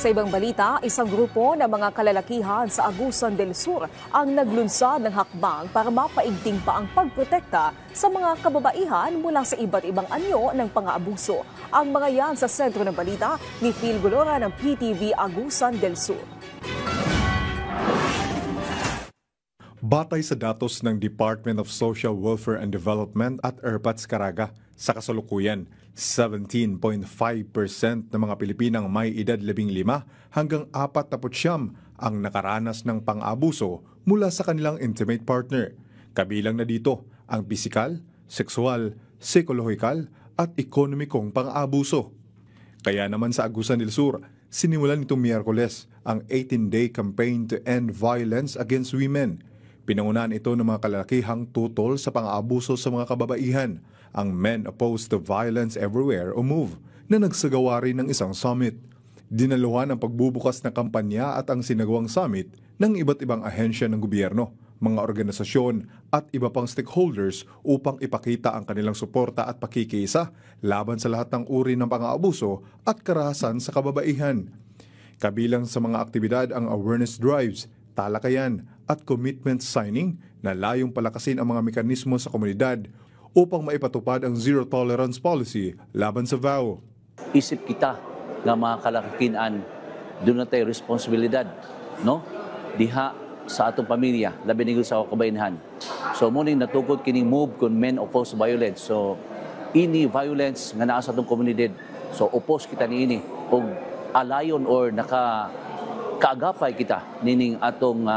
Sa ibang balita, isang grupo ng mga kalalakihan sa Agusan del Sur ang naglunsad ng hakbang para mapaigting pa ang pagprotekta sa mga kababaihan mula sa iba't ibang anyo ng pang-aabuso. Ang mga yan sa sentro ng balita ni Phil Golora ng PTV Agusan del Sur. Batay sa datos ng Department of Social Welfare and Development at ERPATS Caraga, sa kasalukuyan, 17.5% ng mga Pilipinang may edad 15 hanggang 49 ang nakaranas ng pang-abuso mula sa kanilang intimate partner. Kabilang na dito ang pisikal, sexual, psikolohikal at ekonomikong pang-abuso. Kaya naman sa Agusan del Sur, sinimulan nitong Miyerkules ang 18-day campaign to end violence against women. Pinangunahan ito ng mga kalalakihang tutol sa pang-aabuso sa mga kababaihan, ang Men Opposed to Violence Everywhere o MOVE, na nagsagawa rin ng isang summit. Dinaluhan ang pagbubukas ng kampanya at ang sinagawang summit ng iba't ibang ahensya ng gobyerno, mga organisasyon at iba pang stakeholders upang ipakita ang kanilang suporta at pakikisa laban sa lahat ng uri ng pang-aabuso at karahasan sa kababaihan. Kabilang sa mga aktibidad ang awareness drives, talakayan at commitment signing na layong palakasin ang mga mekanismo sa komunidad upang maipatupad ang zero tolerance policy laban sa VAO. Isip kita nga mga kalakihan, doon na tayo responsibilidad, no? Diha sa atong pamilya, labi nigul sa kabainahan. So muning natukod kining move kun men oppose violence. So ini violence nga naa sa atong komunidad. So oppose kita niini og alayon or kaagapay kita nining atong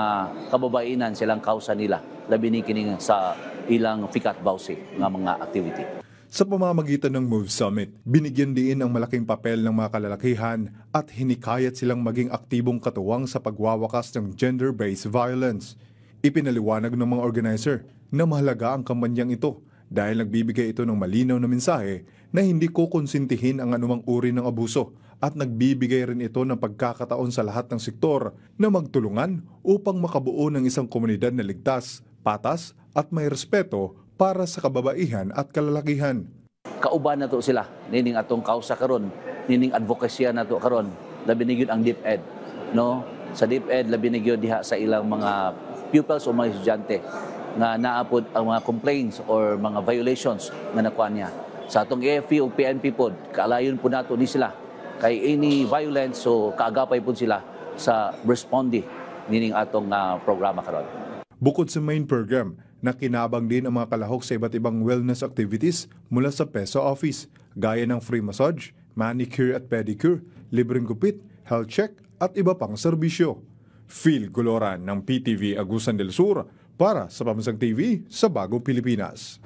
kababainan silang kausa nila labi ni kining sa ilang fikat bawsi nga mga activity. Sa pamamagitan ng MOVE Summit, binigyan din ang malaking papel ng mga kalalakihan at hinikayat silang maging aktibong katuwang sa pagwawakas ng gender-based violence. Ipinaliwanag ng mga organizer na mahalaga ang kampanyang ito dahil nagbibigay ito ng malinaw na mensahe na hindi kukonsintihin ang anumang uri ng abuso at nagbibigay rin ito ng pagkakataon sa lahat ng sektor na magtulungan upang makabuo ng isang komunidad na ligtas, patas at may respeto para sa kababaihan at kalalakihan. Kauban na to sila, nining atong kausa karon, nining advokasya na to karon, labi na gyud ang DepEd, no? Sa DepEd labi na gyud diha sa ilang mga pupils o mga estudyante nga naapod ang mga complaints or mga violations nga nakuha niya. Sa atong AFP o PNP pod, kaalayon po nato ni sila kay any violence, so kaagapay po sila sa respondi nining atong programa karon. Bukod sa main program, nakinabang din ang mga kalahok sa iba't ibang wellness activities mula sa PESA office, gaya ng free massage, manicure at pedicure, libreng gupit, health check at iba pang serbisyo. Phil Golora ng PTV Agusan del Sur para sa Pambansang TV sa Bagong Pilipinas.